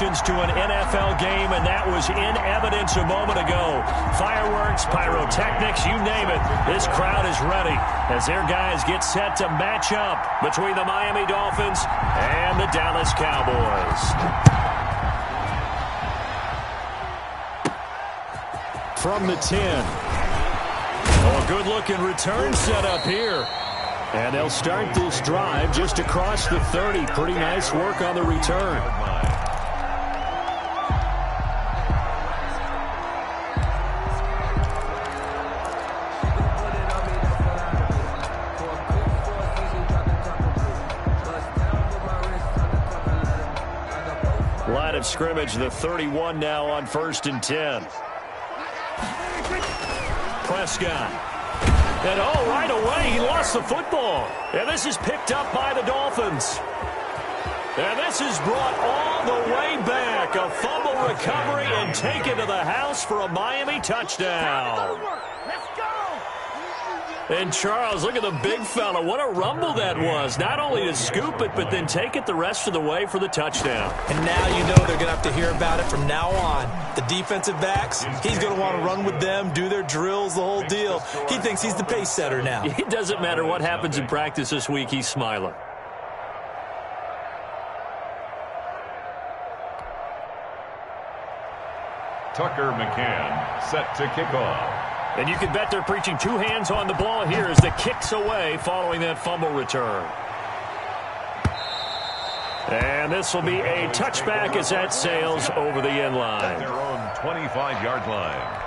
emotions to an NFL game, and that was in evidence a moment ago. Fireworks, pyrotechnics, you name it. This crowd is ready as their guys get set to match up between the Miami Dolphins and the Dallas Cowboys. From the 10. Oh, a good-looking return set up here. And they'll start this drive just across the 30. Pretty nice work on the return. Line of scrimmage, the 31 now on 1st and 10. Prescott. And right away, he lost the football. And this is picked up by the Dolphins. And this is brought all the way back. A fumble recovery and taken to the house for a Miami touchdown. And Charles, look at the big fella. What a rumble that was. Not only to scoop it, but then take it the rest of the way for the touchdown. And now you know they're going to have to hear about it from now on. The defensive backs, he's going to want to run with them, do their drills, the whole deal. He thinks he's the pace setter now. It doesn't matter what happens in practice this week. He's smiling. Tucker McCann set to kick off. And you can bet they're preaching two hands on the ball here as the kick's away following that fumble return. And this will be a touchback as that sails over the end line. At their own 25-yard line.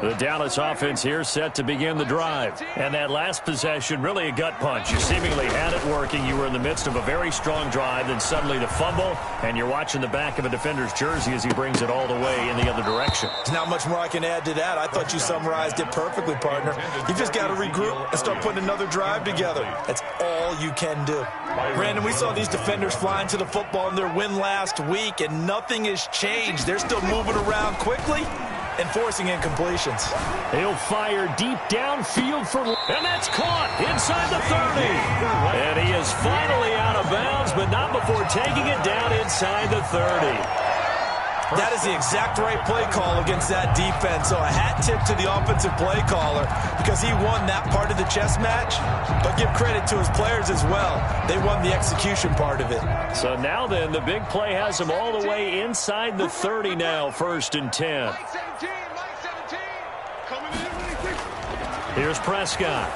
The Dallas offense here set to begin the drive. And that last possession, really a gut punch. You seemingly had it working. You were in the midst of a very strong drive, then suddenly the fumble, and you're watching the back of a defender's jersey as he brings it all the way in the other direction. There's not much more I can add to that. I thought you summarized it perfectly, partner. You just got to regroup and start putting another drive together. That's all you can do. Brandon, we saw these defenders flying to the football in their win last week, and nothing has changed. They're still moving around quickly and forcing incompletions. He'll fire deep downfield and that's caught inside the 30. And he is finally out of bounds, but not before taking it down inside the 30. That is the exact right play call against that defense. So a hat tip to the offensive play caller because he won that part of the chess match. But give credit to his players as well. They won the execution part of it. So now then, the big play has him all the way inside the 30 now, 1st and 10. Here's Prescott.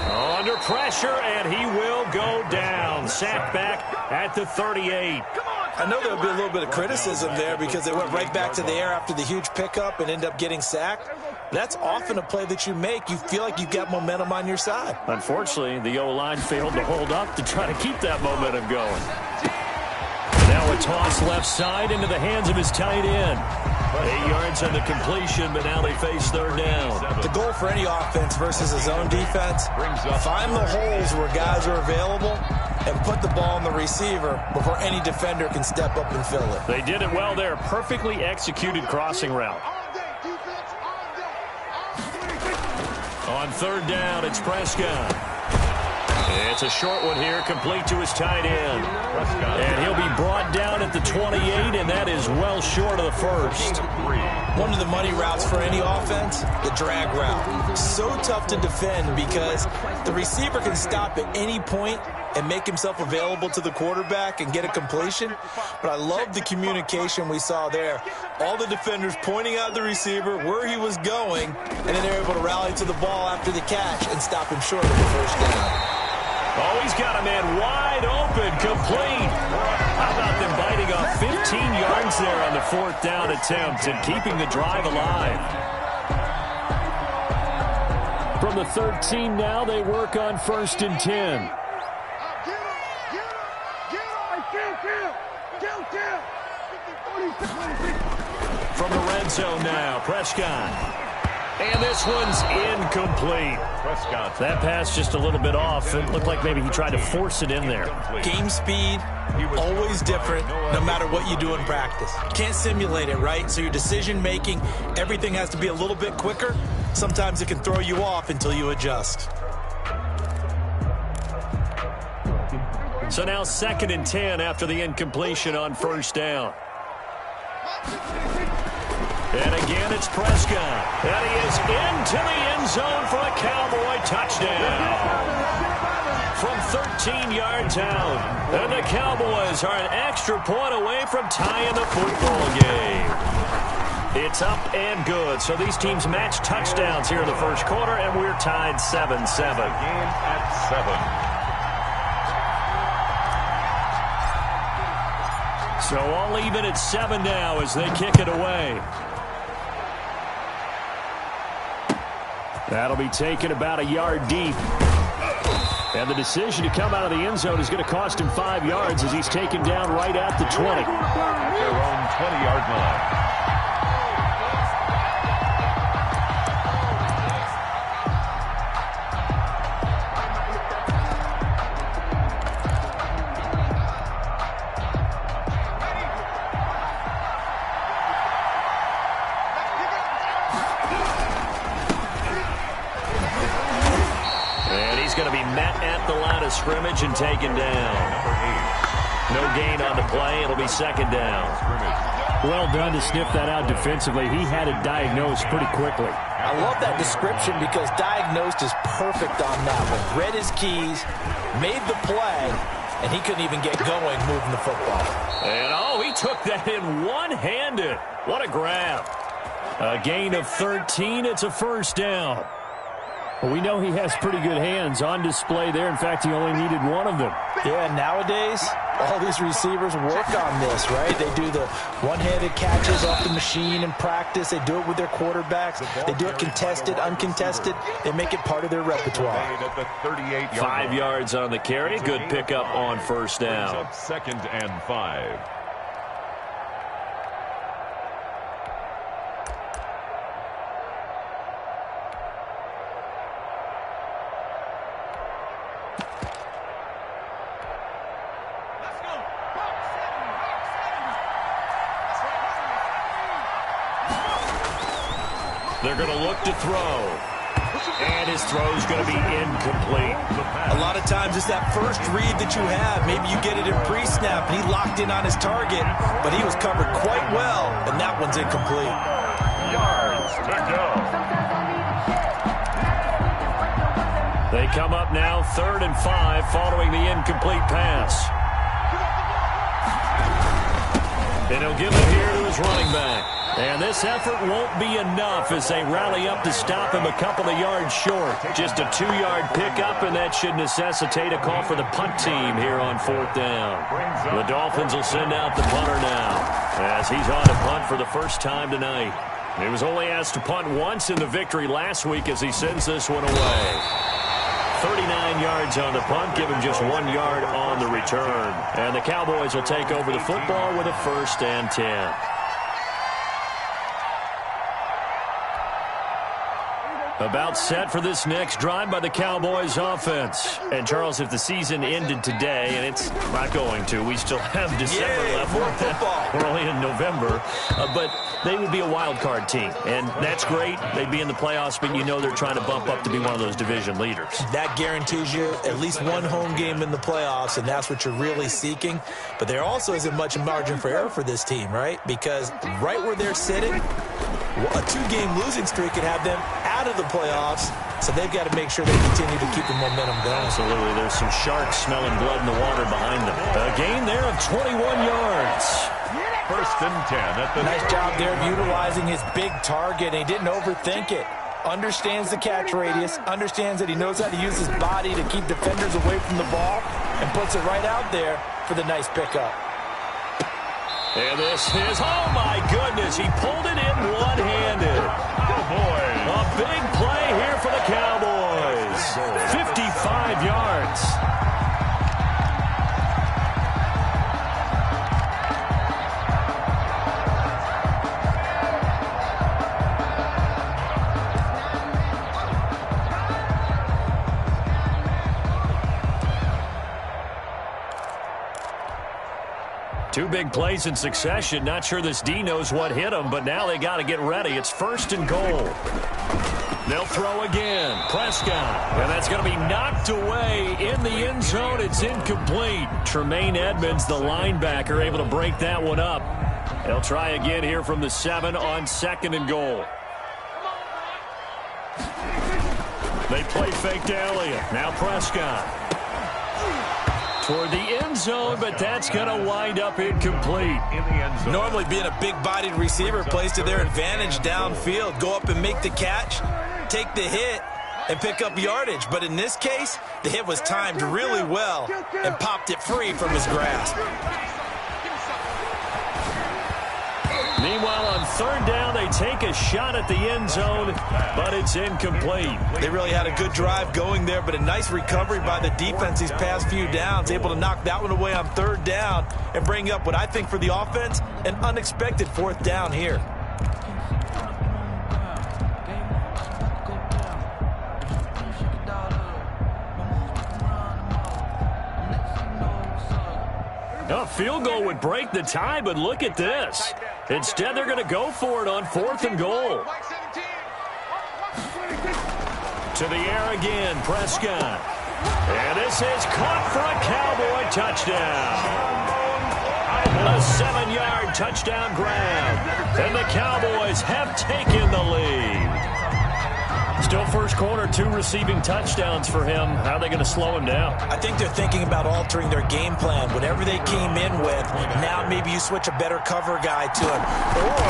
Under pressure, and he will go down. Sacked back at the 38. I know there'll be a little bit of criticism there because they went right back to the air after the huge pickup and end up getting sacked. That's often a play that you make. You feel like you've got momentum on your side. Unfortunately, the O-line failed to hold up to try to keep that momentum going. Now a toss left side into the hands of his tight end. 8 yards on the completion, but now they face 3rd down. The goal for any offense versus a zone defense, find the holes where guys are available and put the ball on the receiver before any defender can step up and fill it. They did it well there. Perfectly executed crossing route. On 3rd down, it's Prescott. It's a short one here, complete to his tight end. And he'll be brought down at the 28, and that is well short of the 1st. One of the money routes for any offense, the drag route. So tough to defend because the receiver can stop at any point and make himself available to the quarterback and get a completion. But I love the communication we saw there. All the defenders pointing out the receiver, where he was going, and then they're able to rally to the ball after the catch and stop him short of the 1st down. Oh, he's got a man wide open, complete. How about them biting off 15 yards there on the 4th down attempt and keeping the drive alive? From the 13 now, they work on 1st and 10. From the red zone now, Prescott. And this one's incomplete. Prescott. That pass just a little bit off. It looked like maybe he tried to force it in there. Game speed, always different, no matter what you do in practice. You can't simulate it, right? So your decision-making, everything has to be a little bit quicker. Sometimes it can throw you off until you adjust. So now 2nd and 10 after the incompletion on first down. And again, it's Prescott. And he is into the end zone for a Cowboy touchdown. From 13 yards out. And the Cowboys are an extra point away from tying the football game. It's up and good. So these teams match touchdowns here in the first quarter, and we're tied 7-7. Game at 7. So all even at 7 now as they kick it away. That'll be taken about a yard deep. And the decision to come out of the end zone is going to cost him 5 yards as he's taken down right at the 20. At their own 20-yard line. Scrimmage and taken down. No gain on the play. It'll be 2nd down. Well done to sniff that out defensively. He had it diagnosed pretty quickly. I love that description because diagnosed is perfect on that one. Read his keys, made the play, and he couldn't even get going moving the football. And he took that in one-handed. What a grab. A gain of 13. It's a first down. Well, we know he has pretty good hands on display there. In fact, he only needed one of them. Yeah, nowadays, all these receivers work on this, right? They do the one-handed catches off the machine in practice. They do it with their quarterbacks. They do it contested, uncontested. They make it part of their repertoire. 5 yards on the carry. Good pickup on first down. 2nd and 5. They're going to look to throw. And his throw's going to be incomplete. A lot of times it's that first read that you have. Maybe you get it in pre-snap, and he locked in on his target, but he was covered quite well, and that one's incomplete. Yards to go. They come up now 3rd and 5 following the incomplete pass. And he'll give it here to his running back. And this effort won't be enough as they rally up to stop him a couple of yards short. Just a 2-yard pickup, and that should necessitate a call for the punt team here on 4th down. The Dolphins will send out the punter now as he's on to punt for the first time tonight. He was only asked to punt once in the victory last week as he sends this one away. 39 yards on the punt, give him just 1 yard on the return. And the Cowboys will take over the football with a 1st and 10. About set for this next drive by the Cowboys offense. And, Charles, if the season ended today, and it's not going to, we still have December left. More football. We're only in November. But they would be a wild card team. And that's great. They'd be in the playoffs, but you know they're trying to bump up to be one of those division leaders. That guarantees you at least one home game in the playoffs, and that's what you're really seeking. But there also isn't much margin for error for this team, right? Because right where they're sitting, a 2-game losing streak could have them out of the playoffs, so they've got to make sure they continue to keep the momentum going. Absolutely. There's some sharks smelling blood in the water behind them. A gain there of 21 yards. 1st and 10 at the... Nice job there of utilizing his big target. He didn't overthink it. Understands the catch radius, understands that he knows how to use his body to keep defenders away from the ball, and puts it right out there for the nice pickup. And this is, oh my goodness, he pulled it in one-handed. Oh boy. A big play here for the Cowboys. 55 yards. Two big plays in succession. Not sure this D knows what hit him, but now they got to get ready. It's 1st and goal. They'll throw again. Prescott. And that's going to be knocked away in the end zone. It's incomplete. Tremaine Edmonds, the linebacker, able to break that one up. They'll try again here from the 7 on 2nd and goal. They play fake to Elliott. Now Prescott. Toward the end zone, but that's going to wind up incomplete. Normally being a big-bodied receiver plays to their advantage downfield. Go up and make the catch, take the hit, and pick up yardage. But in this case, the hit was timed really well and popped it free from his grasp. Meanwhile, on 3rd down, they take a shot at the end zone, but it's incomplete. They really had a good drive going there, but a nice recovery by the defense these past few downs, able to knock that one away on 3rd down and bring up what I think for the offense, an unexpected 4th down here. A field goal would break the tie, but look at this. Instead, they're going to go for it on 4th and goal. To the air again, Prescott. And this is caught for a Cowboy touchdown. A 7-yard touchdown grab. And the Cowboys have taken the lead. Still first quarter, 2 receiving touchdowns for him. How are they going to slow him down? I think they're thinking about altering their game plan. Whatever they came in with, now maybe you switch a better cover guy to him. Or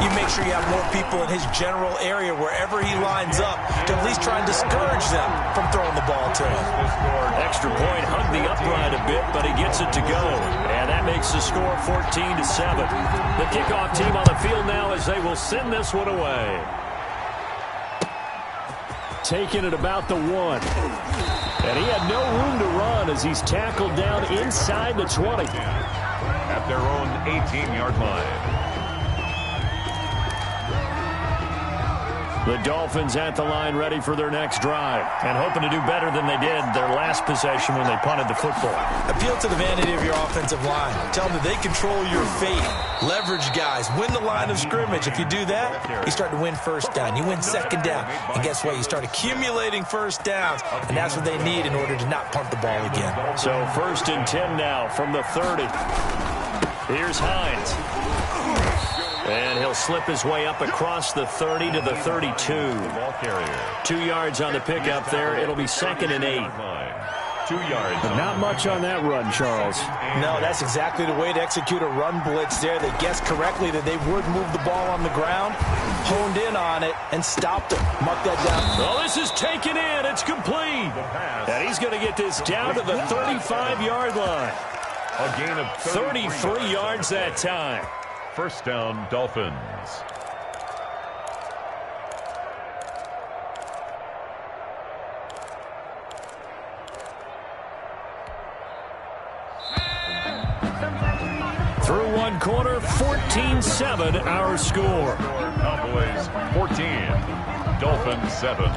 you make sure you have more people in his general area wherever he lines up to at least try and discourage them from throwing the ball to him. Extra point, hugged the upright a bit, but he gets it to go. And that makes the score 14-7. The kickoff team on the field now as they will send this one away. Taking it about the 1. And he had no room to run as he's tackled down inside the 20. At their own 18-yard line. The Dolphins at the line ready for their next drive and hoping to do better than they did their last possession when they punted the football. Appeal to the vanity of your offensive line. Tell them that they control your fate. Leverage guys. Win the line of scrimmage. If you do that, you start to win 1st down. You win 2nd down. And guess what? You start accumulating 1st downs. And that's what they need in order to not punt the ball again. So 1st and 10 now from the 30. Here's Hines. And he'll slip his way up across the 30 to the 32. 2 yards on the pickup there. It'll be 2nd and 8. 2 yards. But not much on that run, Charles. No, that's exactly the way to execute a run blitz there. They guessed correctly that they would move the ball on the ground, honed in on it, and stopped him. Mark that down. Well, this is taken in. It's complete. And he's going to get this down to the 35-yard line. A gain of 33 yards that time. 1st down, Dolphins. Through one quarter, 14-7 our score. Cowboys 14, Dolphins 7.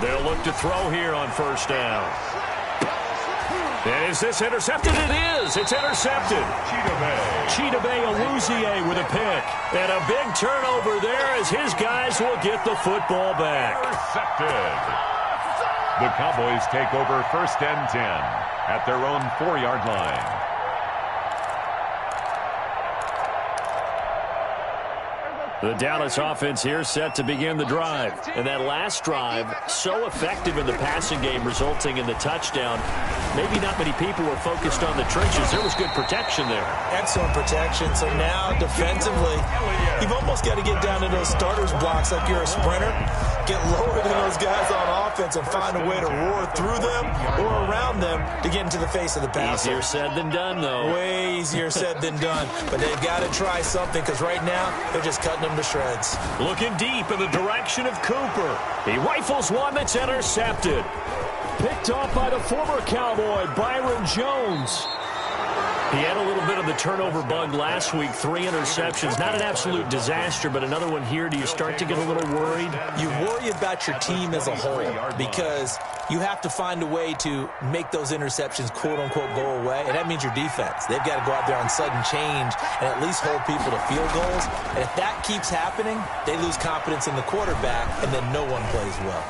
They'll look to throw here on 1st down. And is this intercepted? It is. It's intercepted. Chidobe Awuzie with a pick. And a big turnover there as his guys will get the football back. Intercepted. The Cowboys take over 1st and 10 at their own 4-yard line. The Dallas offense here set to begin the drive. And that last drive, so effective in the passing game, resulting in the touchdown. Maybe not many people were focused on the trenches. There was good protection there. Excellent protection. So now, defensively, you've almost got to get down to those starters blocks like you're a sprinter. Get lower than those guys on offense and find a way to roar through them or around them to get into the face of the passer. Easier said than done, though. Way easier said than done. But they've got to try something because right now, they're just cutting them to shreds. Looking deep in the direction of Cooper. He rifles one that's intercepted. Picked off by the former Cowboy, Byron Jones. He had a little bit of the turnover bug last week, 3 interceptions. Not an absolute disaster, but another one here. Do you start to get a little worried? You worry about your team as a whole because you have to find a way to make those interceptions, quote-unquote, go away, and that means your defense. They've got to go out there on sudden change and at least hold people to field goals. And if that keeps happening, they lose confidence in the quarterback, and then no one plays well.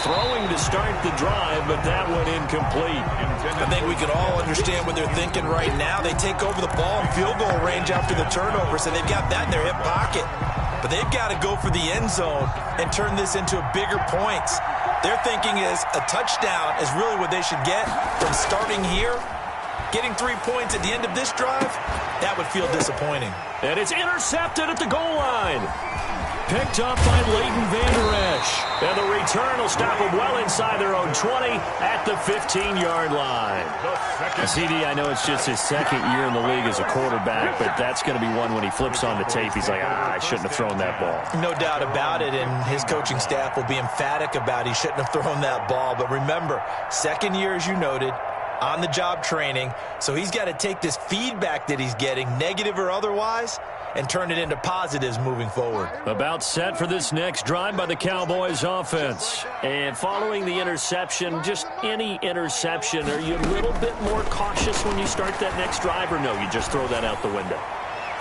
Throwing to start the drive, but that went incomplete. I think we can all understand what they're thinking right now. They take over the ball in field goal range after the turnover, so they've got that in their hip pocket. But they've got to go for the end zone and turn this into bigger points. Their thinking is a touchdown is really what they should get from starting here. Getting 3 points at the end of this drive, that would feel disappointing. And it's intercepted at the goal line. Picked up by Leighton Vander Esch. And the return will stop them well inside their own 20 at the 15-yard line. CD, I know it's just his second year in the league as a quarterback, but that's going to be one when he flips on the tape. He's like, I shouldn't have thrown that ball. No doubt about it, and his coaching staff will be emphatic about he shouldn't have thrown that ball. But remember, second year, as you noted, on-the-job training, so he's got to take this feedback that he's getting, negative or otherwise, and turn it into positives moving forward. About set for this next drive by the Cowboys offense. And following the interception, just any interception, are you a little bit more cautious when you start that next drive, or no, you just throw that out the window?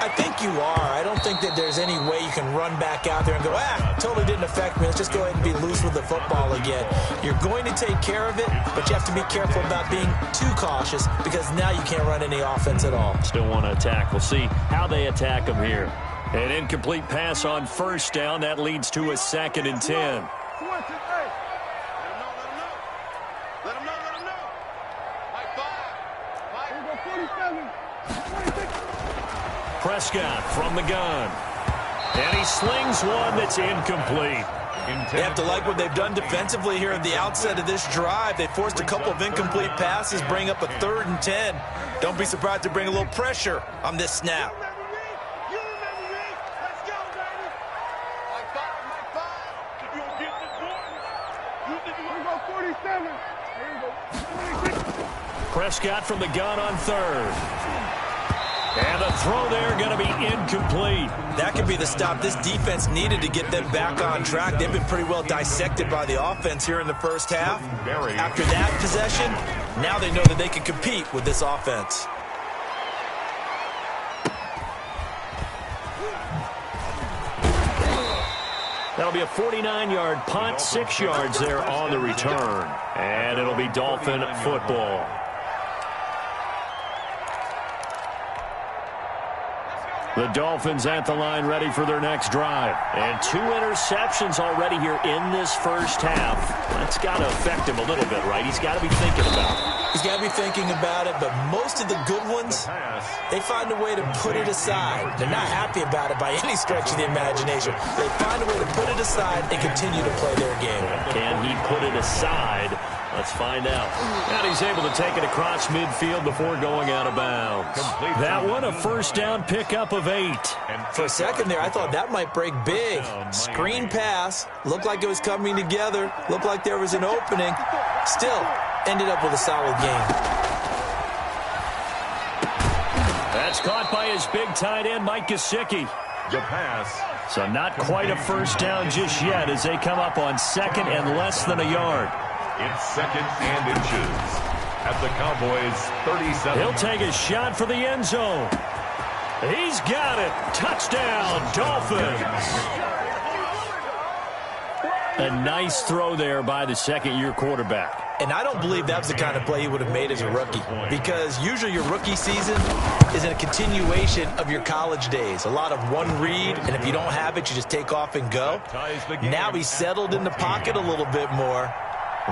I think you are. I don't think that there's any way you can run back out there and go, totally didn't affect me. Let's just go ahead and be loose with the football again. You're going to take care of it, but you have to be careful about being too cautious because now you can't run any offense at all. Still want to attack. We'll see how they attack them here. An incomplete pass on first down. That leads to a 2nd and 10. Prescott from the gun. And he slings one that's incomplete. They have to like what they've done defensively here at the outset of this drive. They forced a couple of incomplete passes, bring up a 3rd and 10. Don't be surprised to bring a little pressure on this snap. Prescott from the gun on 3rd. And the throw there going to be incomplete. That could be the stop this defense needed to get them back on track. They've been pretty well dissected by the offense here in the first half. After that possession, now they know that they can compete with this offense. That'll be a 49-yard punt, 6 yards there on the return. And it'll be Dolphin football. The Dolphins at the line ready for their next drive. And 2 interceptions already here in this first half. That's got to affect him a little bit, right? He's got to be thinking about it. He's got to be thinking about it, but most of the good ones, they find a way to put it aside. They're not happy about it by any stretch of the imagination. They find a way to put it aside and continue to play their game. Can he put it aside? Let's find out. And he's able to take it across midfield before going out of bounds. That one, a first down pickup of 8. For a second there, I thought that might break big. Screen pass. Looked like it was coming together. Looked like there was an opening. Still, ended up with a solid game. That's caught by his big tight end, Mike Gesicki. The pass. So not quite a first down just yet as they come up on 2nd and less than a yard. It's 2nd and inches at the Cowboys' 37. He'll take a shot for the end zone. He's got it. Touchdown, Dolphins. A nice throw there by the 2nd-year quarterback. And I don't believe that was the kind of play he would have made as a rookie, because usually your rookie season is a continuation of your college days. A lot of one read, and if you don't have it, you just take off and go. Now he's settled in the pocket a little bit more,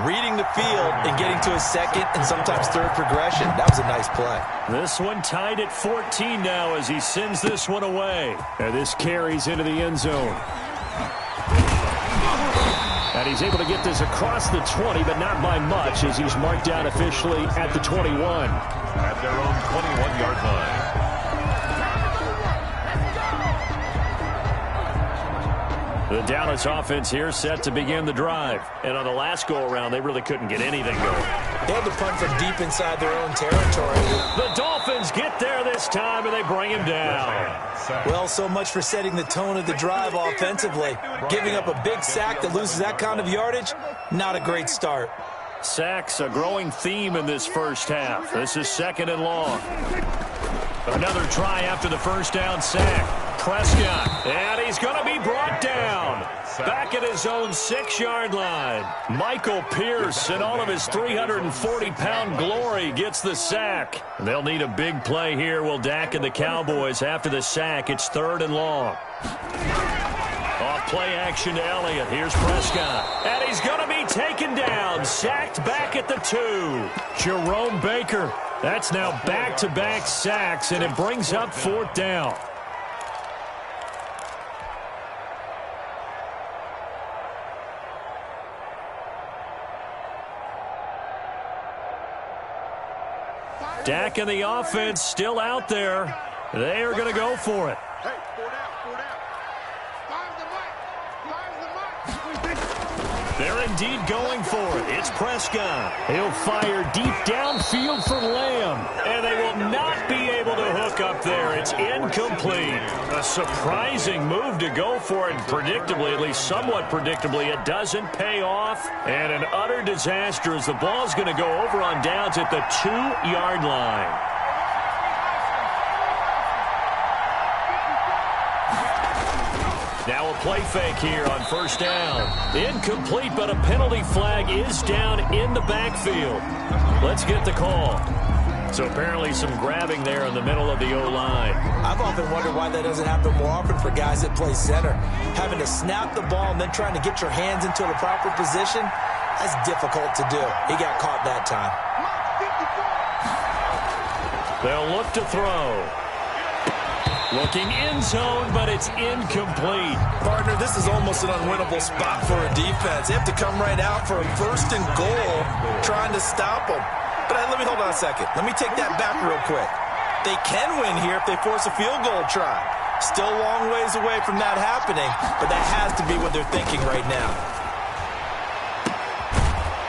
reading the field and getting to his 2nd and sometimes 3rd progression. That was a nice play. This one tied at 14 now as he sends this one away. And this carries into the end zone. And he's able to get this across the 20, but not by much, as he's marked down officially at the 21. At their own 21-yard line. The Dallas offense here set to begin the drive. And on the last go-around, they really couldn't get anything going. They had to punt from deep inside their own territory. The Dolphins get there this time, and they bring him down. Well, so much for setting the tone of the drive offensively. Giving up a big sack that loses that kind of yardage, not a great start. Sacks, a growing theme in this first half. This is 2nd and long. Another try after the first down sack. Prescott, and he's going to be brought down. Back at his own 6-yard line. Michael Pierce, in all of his 340-pound glory, gets the sack. They'll need a big play here, will Dak and the Cowboys. After the sack, it's 3rd and long. Off play action to Elliott. Here's Prescott. And he's going to be taken down. Sacked back at the 2. Jerome Baker. That's now back-to-back sacks, and it brings up 4th down. Dak and the offense still out there. They are going to go for it. They're indeed going for it. It's Prescott. He'll fire deep downfield for Lamb. And they will not be able to hook up there. It's incomplete. A surprising move to go for it. Predictably, at least somewhat predictably, it doesn't pay off. And an utter disaster as the ball's going to go over on downs at the 2-yard line. Now a play fake here on 1st down. Incomplete, but a penalty flag is down in the backfield. Let's get the call. So apparently some grabbing there in the middle of the O-line. I've often wondered why that doesn't happen more often for guys that play center. Having to snap the ball and then trying to get your hands into the proper position, that's difficult to do. He got caught that time. They'll look to throw. Looking in zone, but it's incomplete. Partner, this is almost an unwinnable spot for a defense. They have to come right out for a 1st and goal, trying to stop them. But let me hold on a second. Let me take that back real quick. They can win here if they force a field goal try. Still a long ways away from that happening, but that has to be what they're thinking right now.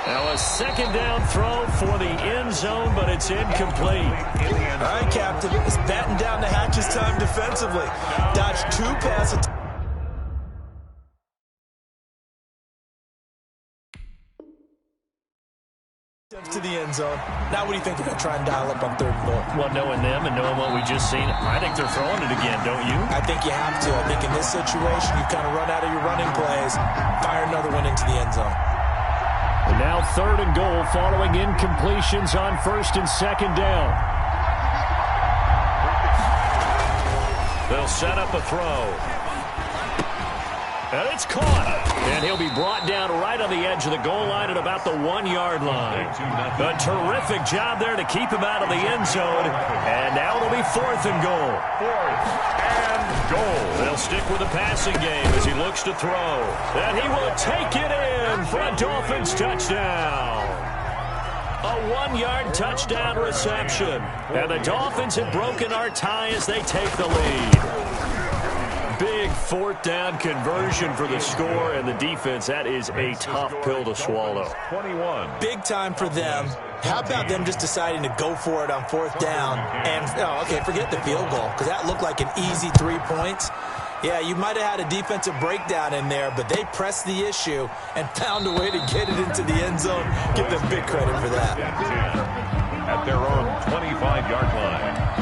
Now a 2nd down throw for the end zone, but it's incomplete. All right, Captain. It's batten down the hatches time defensively. Dodged 2 passes. To the end zone. Now what do you think they're going to try and dial up on 3rd and goal? Well, knowing them and knowing what we just seen, I think they're throwing it again, don't you? I think you have to. I think in this situation, you kind of run out of your running plays, fire another one into the end zone. And now 3rd and goal following incompletions on 1st and 2nd down. They'll set up a throw. And it's caught. And he'll be brought down right on the edge of the goal line at about the 1-yard line. A terrific job there to keep him out of the end zone. And now it'll be 4th and goal. 4th and goal. They'll stick with the passing game as he looks to throw. And he will take it in for a Dolphins touchdown. A 1-yard touchdown reception. And the Dolphins have broken our tie as they take the lead. Big 4th down conversion for the score, and the defense, that is a tough pill to swallow. 21. Big time for them. How about them just deciding to go for it on 4th down? And, okay, forget the field goal, because that looked like an easy 3 points. Yeah, you might have had a defensive breakdown in there, but they pressed the issue and found a way to get it into the end zone. Give them big credit for that. At their own 25-yard line.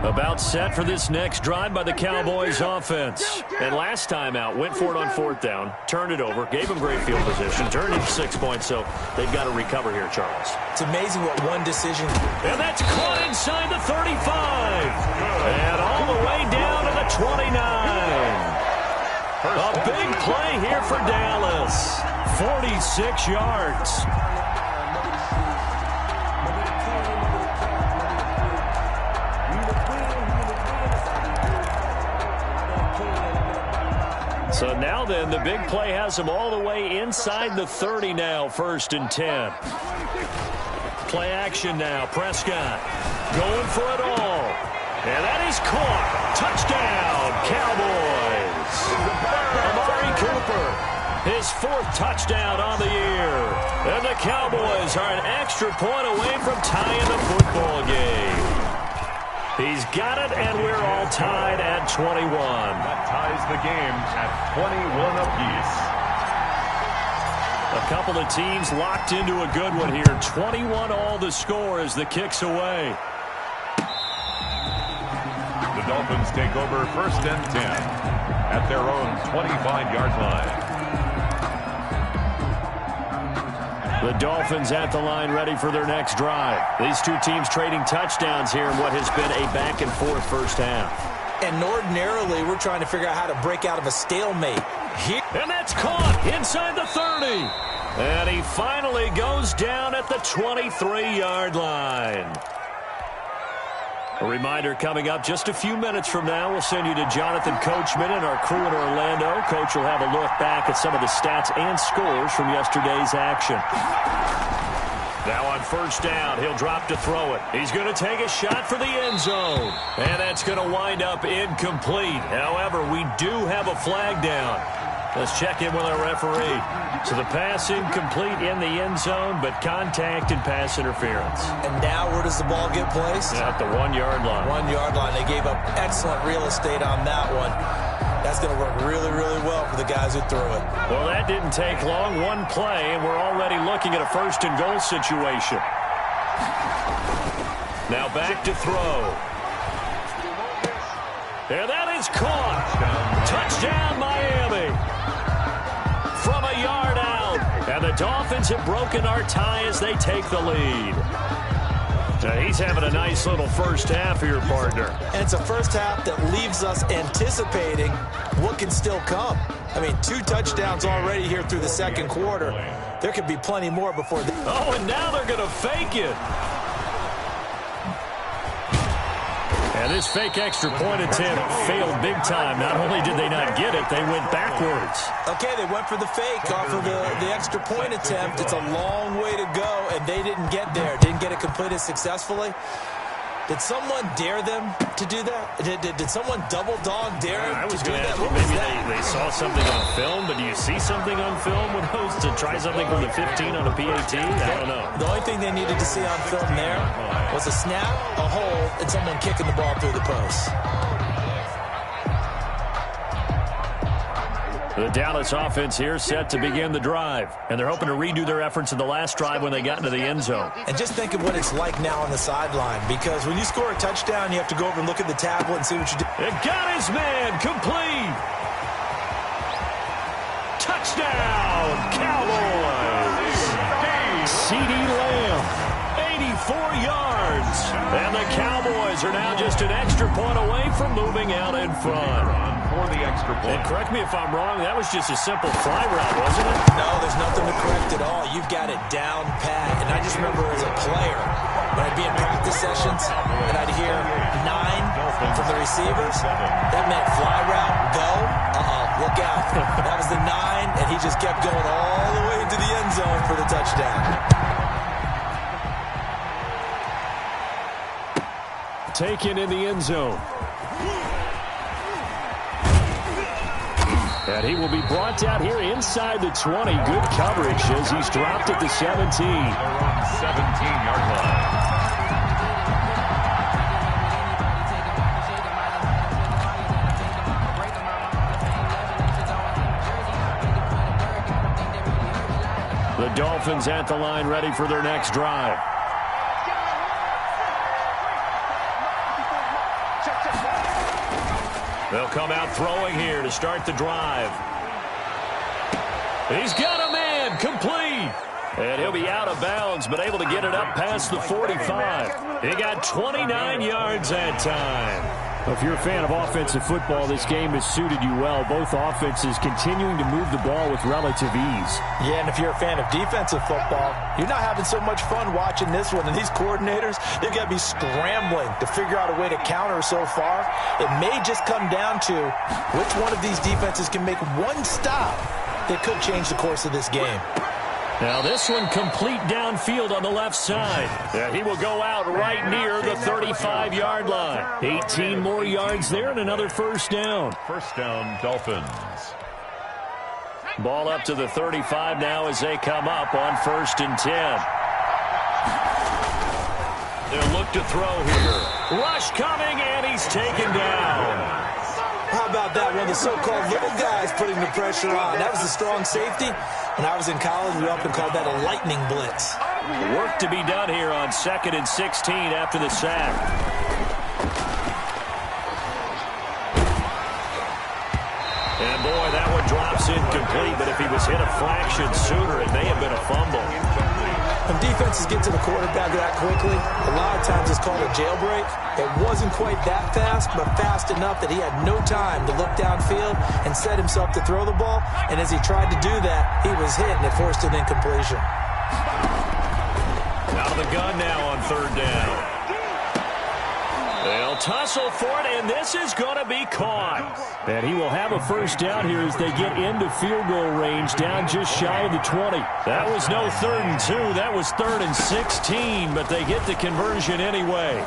About set for this next drive by the Cowboys offense. And last time out, went for it on 4th down, turned it over, gave them great field position, turned it 6 points, so they've got to recover here, Charles. It's amazing what one decision. And that's caught inside the 35. And all the way down to the 29. A big play here for Dallas. 46 yards. So now then, the big play has him all the way inside the 30 now, 1st and 10. Play action now. Prescott going for it all. And that is caught. Touchdown, Cowboys. Amari Cooper, his 4th touchdown on the year. And the Cowboys are an extra point away from tying the football game. He's got it, and we're all tied at 21. That ties the game at 21 apiece. A couple of teams locked into a good one here. 21 all the score as the kick's away. The Dolphins take over 1st and 10 at their own 25-yard line. The Dolphins at the line ready for their next drive. These two teams trading touchdowns here in what has been a back-and-forth first half. And ordinarily, we're trying to figure out how to break out of a stalemate. And that's caught inside the 30. And he finally goes down at the 23-yard line. A reminder coming up just a few minutes from now. We'll send you to Jonathan Coachman and our crew in Orlando. Coach will have a look back at some of the stats and scores from yesterday's action. Now on 1st down, he'll drop to throw it. He's going to take a shot for the end zone. And that's going to wind up incomplete. However, we do have a flag down. Let's check in with our referee. So the pass incomplete in the end zone, but contact and pass interference. And now where does the ball get placed? At the 1-yard line. 1-yard line. They gave up excellent real estate on that one. That's going to work really, really well for the guys who threw it. Well, that didn't take long. One play, and we're already looking at a 1st and goal situation. Now back to throw. And that is caught. Touchdown, Miami. From a yard out. And the Dolphins have broken our tie as they take the lead. Now he's having a nice little first half here, partner. And it's a first half that leaves us anticipating what can still come. I mean, 2 touchdowns already here through the 2nd quarter. There could be plenty more before the... Oh, and now they're going to fake it. And this fake extra point attempt failed big time. Not only did they not get it, they went backwards. Okay, they went for the fake off of the extra point attempt. It's a long way to go, and they didn't get there. Didn't get it completed successfully. Did someone dare them to do that? Did someone double dog dare them to do that? What was that? They saw something on film, but do you see something on film with those to try something from the 15 on a PAT? I don't know. The only thing they needed to see on film there was a snap, a hold, and someone kicking the ball through the post. The Dallas offense here set to begin the drive. And they're hoping to redo their efforts in the last drive when they got into the end zone. And just think of what it's like now on the sideline. Because when you score a touchdown, you have to go over and look at the tablet and see what you do. It got his man complete. Touchdown, Cowboys. CeeDee Lamb, 84 yards. And the Cowboys are now just an extra point away from moving out in front. For the extra point. And correct me if I'm wrong, that was just a simple fly route, wasn't it? No, there's nothing to correct at all. You've got it down pat. And I just remember as a player, when I'd be in practice sessions, and I'd hear 9 from the receivers, that meant fly route, go, look out. That was the 9, and he just kept going all the way into the end zone for the touchdown. Taken in the end zone. And he will be brought down here inside the 20. Good coverage as he's dropped at the 17. 17-yard line. The Dolphins at the line ready for their next drive. They'll come out throwing here to start the drive. He's got a man, complete. And he'll be out of bounds, but able to get it up past the 45. He got 29 yards that time. If you're a fan of offensive football, this game has suited you well. Both offenses continuing to move the ball with relative ease. Yeah, and if you're a fan of defensive football, you're not having so much fun watching this one. And these coordinators, they've got to be scrambling to figure out a way to counter so far. It may just come down to which one of these defenses can make one stop that could change the course of this game. Now this one complete downfield on the left side. He will go out right near the 35-yard line. 18 more yards there and another first down. First down, Dolphins. Ball up to the 35 now as they come up on 1st and 10. They'll look to throw here. Rush coming, and he's taken down. How about that? One of the so-called little guys putting the pressure on. That was a strong safety. When I was in college, we often called that a lightning blitz. Work to be done here on 2nd and 16 after the sack. And boy, that one drops incomplete, but if he was hit a fraction sooner, it may have been a fumble. When defenses get to the quarterback that quickly, a lot of times it's called a jailbreak. It wasn't quite that fast, but fast enough that he had no time to look downfield and set himself to throw the ball. And as he tried to do that, he was hit, and it forced an incompletion. Out of the gun now on 3rd down. They'll tussle for it, and this is going to be caught. And he will have a first down here as they get into field goal range, down just shy of the 20. That was no 3rd and 2. That was 3rd and 16, but they get the conversion anyway.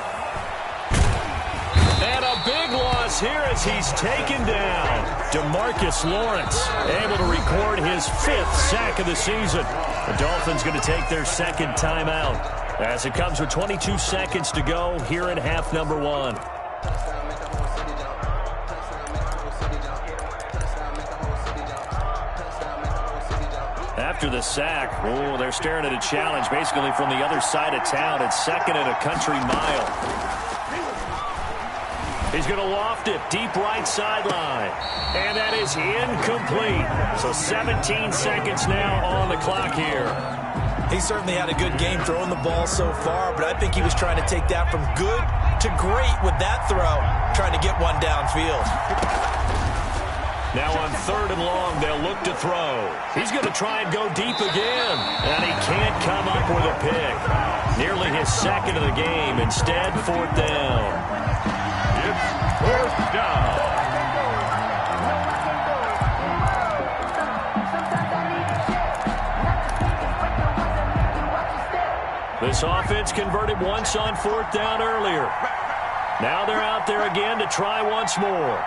And a big loss here as he's taken down. DeMarcus Lawrence able to record his 5th sack of the season. The Dolphins going to take their 2nd timeout as it comes with 22 seconds to go here in half number 1. After the sack, they're staring at a challenge basically from the other side of town. It's 2nd and a country mile. He's going to loft it deep right sideline. And that is incomplete. So 17 seconds now on the clock here. He certainly had a good game throwing the ball so far, but I think he was trying to take that from good to great with that throw, trying to get one downfield. Now on 3rd and long, they'll look to throw. He's going to try and go deep again, and he can't come up with a pick. Nearly his 2nd of the game. Instead, 4th down. It's 4th down. This offense converted once on 4th down earlier. Now they're out there again to try once more.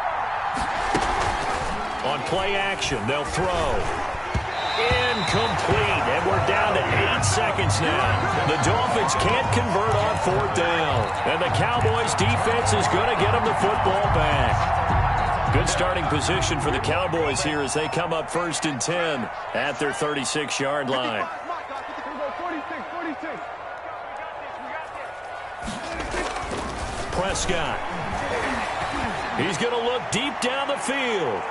On play action, they'll throw. Incomplete, and we're down to 8 seconds now. The Dolphins can't convert on 4th down. And the Cowboys' defense is going to get them the football back. Good starting position for the Cowboys here as they come up 1st and 10 at their 36-yard line. Prescott. He's going to look deep down the field.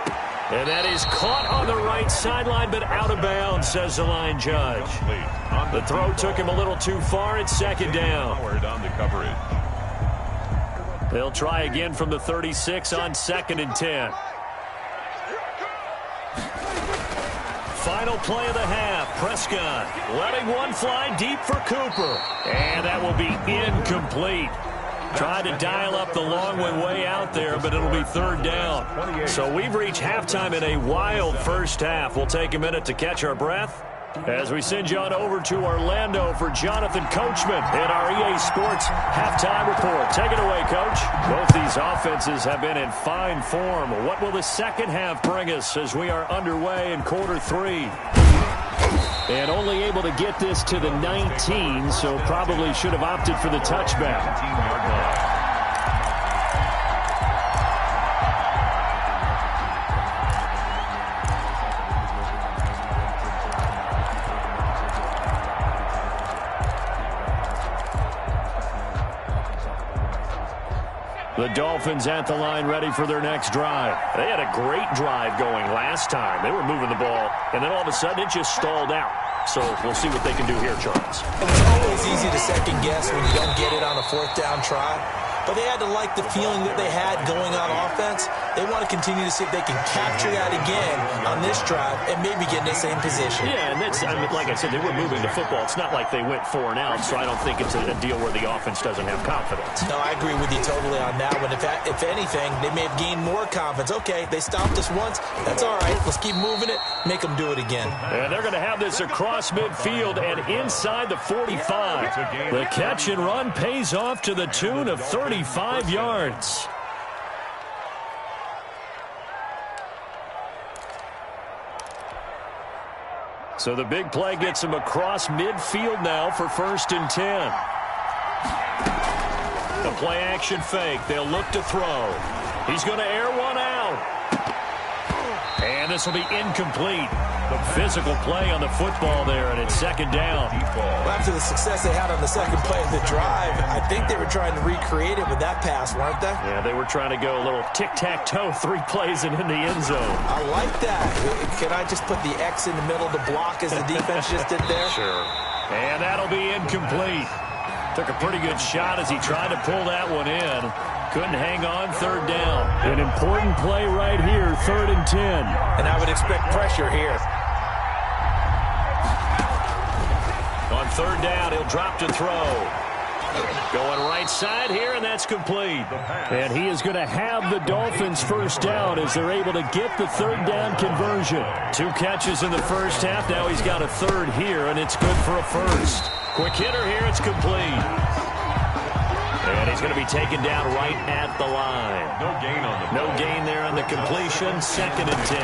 And that is caught on the right sideline, but out of bounds, says the line judge. The throw took him a little too far. It's 2nd down. On the coverage. They'll try again from the 36 on 2nd and 10. Final play of the half. Prescott letting one fly deep for Cooper. And that will be incomplete. Tried to dial up the long one way out there, but it'll be 3rd down. So we've reached halftime in a wild first half. We'll take a minute to catch our breath as we send you on over to Orlando for Jonathan Coachman in our EA Sports Halftime Report. Take it away, Coach. Both these offenses have been in fine form. What will the second half bring us as we are underway in quarter 3? And only able to get this to the 19, so probably should have opted for the touchback. 19-yard line. The Dolphins at the line ready for their next drive. They had a great drive going last time. They were moving the ball, and then all of a sudden it just stalled out. So we'll see what they can do here, Charles. It's always easy to second guess when you don't get it on a 4th down try. but they had to like the feeling that they had going on offense. They want to continue to see if they can capture that again on this drive and maybe get in the same position. Yeah, and that's, like I said, they were moving the football. It's not like they went 4 and out, so I don't think it's a deal where the offense doesn't have confidence. No, I agree with you totally on that one. If anything, they may have gained more confidence. Okay, they stopped us once. That's all right. Let's keep moving it. Make them do it again. And they're going to have this across midfield and inside the 45. The catch and run pays off to the tune of 35 yards. So the big play gets him across midfield now for 1st and 10. The play action fake. They'll look to throw. He's going to air one out. And this will be incomplete. The physical play on the football there, and it's 2nd down. Well, after the success they had on the second play of the drive, I think they were trying to recreate it with that pass, weren't they? Yeah, they were trying to go a little tic-tac-toe, 3 plays and in the end zone. I like that. Can I just put the X in the middle to block as the defense just did there? Sure. And that'll be incomplete. Took a pretty good shot as he tried to pull that one in. Couldn't hang on 3rd down. An important play right here, 3rd and 10. And I would expect pressure here. On 3rd down, he'll drop to throw. Going right side here, and that's complete. And he is going to have the Dolphins' 1st down as they're able to get the 3rd down conversion. 2 catches in the 1st half. Now he's got a 3rd here, and it's good for a 1st. Quick hitter here. It's complete. And he's going to be taken down right at the line. No gain on the No gain there on the completion. 2nd and 10.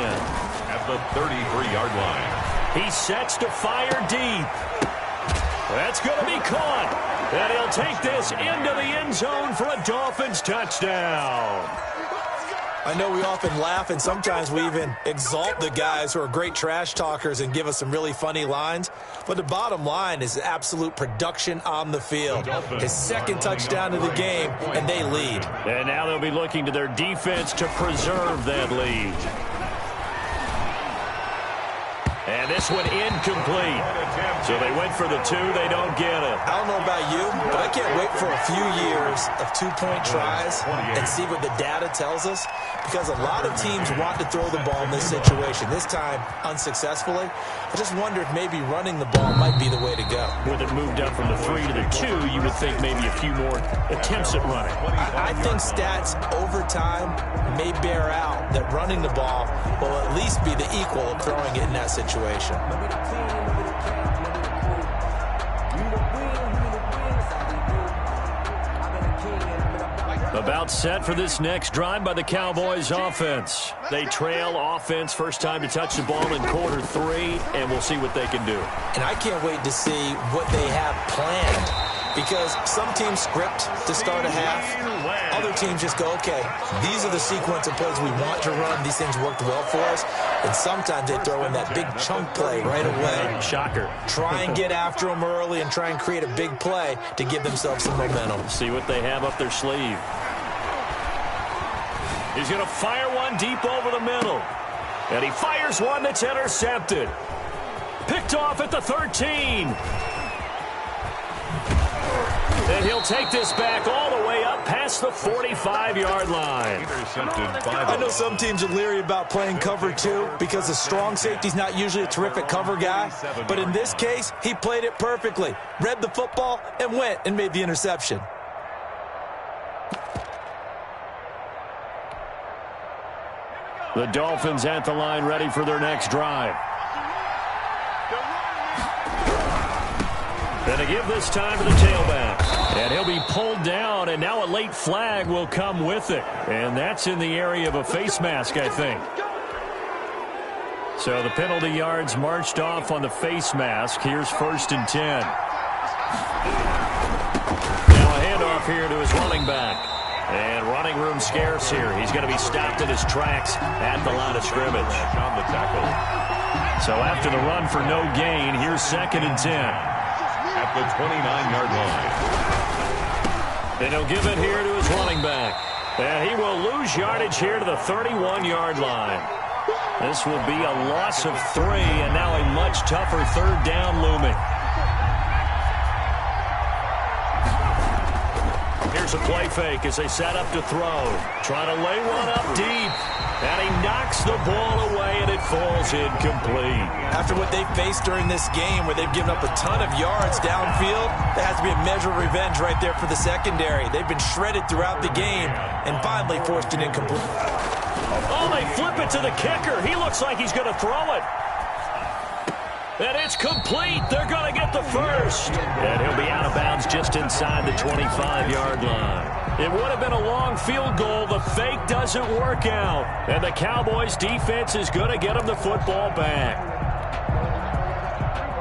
At the 33-yard line. He sets to fire deep. That's going to be caught. And he'll take this into the end zone for a Dolphins touchdown. I know we often laugh, and sometimes we even exalt the guys who are great trash talkers and give us some really funny lines. But the bottom line is absolute production on the field. His 2nd touchdown of the game, and they lead. And now they'll be looking to their defense to preserve that lead. And this one incomplete. So they went for the 2. They don't get it. I don't know about you, but I can't wait for a few years of 2-point tries and see what the data tells us. Because a lot of teams want to throw the ball in this situation. This time, unsuccessfully. I just wonder if maybe running the ball might be the way to go. With it moved up from the 3 to the 2, you would think maybe a few more attempts at running. I think stats over time may bear out that running the ball will at least be the equal of throwing it in that situation. About set for this next drive by the Cowboys offense. They trail offense, first time to touch the ball in quarter 3, and we'll see what they can do. And I can't wait to see what they have planned. Because some teams script to start a half. Other teams just go, okay, these are the sequence of plays we want to run. These things worked well for us. And sometimes they throw in that big chunk play right away. Shocker. Try and get after them early and try and create a big play to give themselves some momentum. See what they have up their sleeve. He's going to fire one deep over the middle. And he fires one that's intercepted. Picked off at the 13. And he'll take this back all the way up past the 45-yard line. I know some teams are leery about playing cover 2 because the strong safety's not usually a terrific cover guy. But in this case, he played it perfectly. Read the football and went and made the interception. The Dolphins at the line ready for their next drive. And to give this time to the tailback. And he'll be pulled down, and now a late flag will come with it. And that's in the area of a face mask, I think. So the penalty yards marched off on the face mask. Here's 1st and 10. Now a handoff here to his running back. And running room scarce here. He's going to be stopped in his tracks at the line of scrimmage. On the tackle. So after the run for no gain, here's 2nd and 10. At the 29-yard line. And he'll give it here to his running back. And he will lose yardage here to the 31-yard line. This will be a loss of 3, and now a much tougher 3rd down looming. Here's a play fake as they set up to throw. Trying to lay one up deep. And he knocks the ball away, and it falls incomplete. After what they've faced during this game, where they've given up a ton of yards downfield, there has to be a measure of revenge right there for the secondary. They've been shredded throughout the game and finally forced an incomplete. Oh, they flip it to the kicker. He looks like he's going to throw it. And it's complete. They're going to get the first. And he'll be out of bounds just inside the 25-yard line. It would have been a long field goal. The fake doesn't work out. And the Cowboys' defense is going to get them the football back.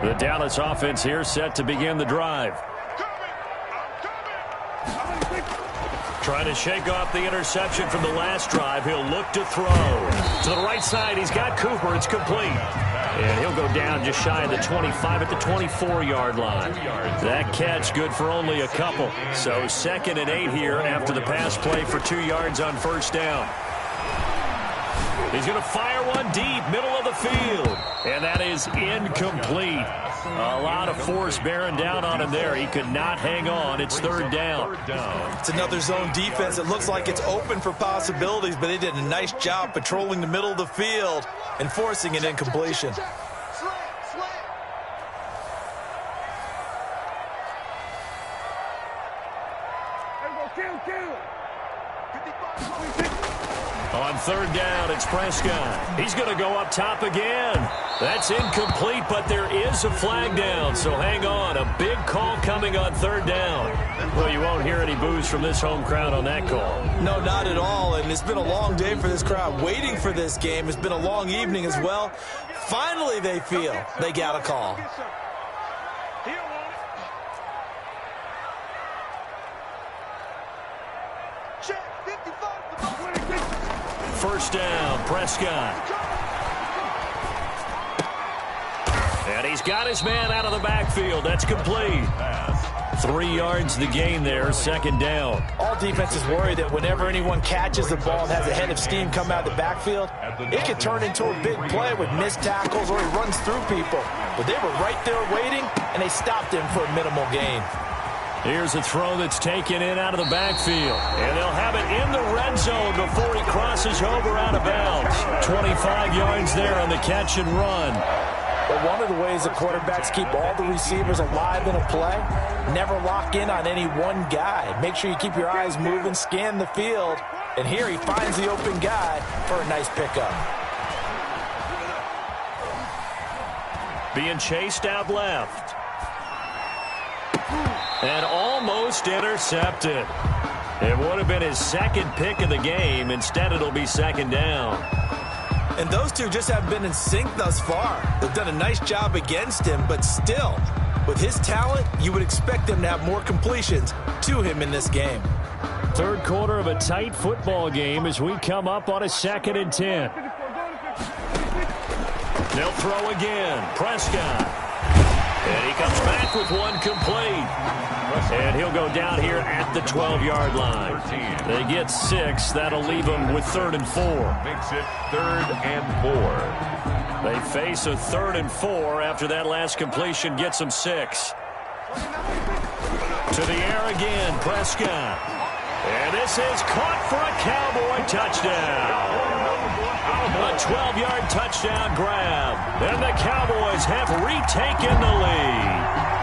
The Dallas offense here set to begin the drive. Trying to shake off the interception from the last drive. He'll look to throw. To the right side, he's got Cooper. It's complete. And he'll go down just shy of the 25 at the 24-yard line. That catch good for only a couple. So 2nd and 8 here after the pass play for 2 yards on first down. He's going to fire one deep, middle of the field. And that is incomplete. A lot of force bearing down on him there. He could not hang on. It's 3rd down. It's another zone defense. It looks like it's open for possibilities, but they did a nice job patrolling the middle of the field and forcing an incompletion. On 3rd down, it's Prescott. He's going to go up top again. That's incomplete, but there is a flag down, so hang on. A big call coming on 3rd down. Well, you won't hear any boos from this home crowd on that call. No, not at all, and it's been a long day for this crowd waiting for this game. It's been a long evening as well. Finally, they feel they got a call. First down, Prescott. And he's got his man out of the backfield. That's complete. 3 yards the gain there, 2nd down. All defenses worry that whenever anyone catches the ball and has a head of steam come out of the backfield, it could turn into a big play with missed tackles or he runs through people. But they were right there waiting, and they stopped him for a minimal gain. Here's a throw that's taken in out of the backfield. And they'll have it in the red zone before he crosses over out of bounds. 25 yards there on the catch and run. But one of the ways the quarterbacks keep all the receivers alive in a play, never lock in on any one guy. Make sure you keep your eyes moving, scan the field. And here he finds the open guy for a nice pickup. Being chased out left. And almost intercepted. It would have been his 2nd pick of the game. Instead, it'll be 2nd down. And those two just haven't been in sync thus far. They've done a nice job against him, but still, with his talent, you would expect them to have more completions to him in this game. 3rd quarter of a tight football game as we come up on a 2nd and 10. They'll throw again. Prescott. And he comes back with one complete. And he'll go down here at the 12-yard line. They get 6. That'll leave them with 3rd and 4. Makes it 3rd and 4. They face a 3rd and 4 after that last completion gets them 6. To the air again, Prescott. And this is caught for a Cowboy touchdown. A 12-yard touchdown grab. And the Cowboys have retaken the lead.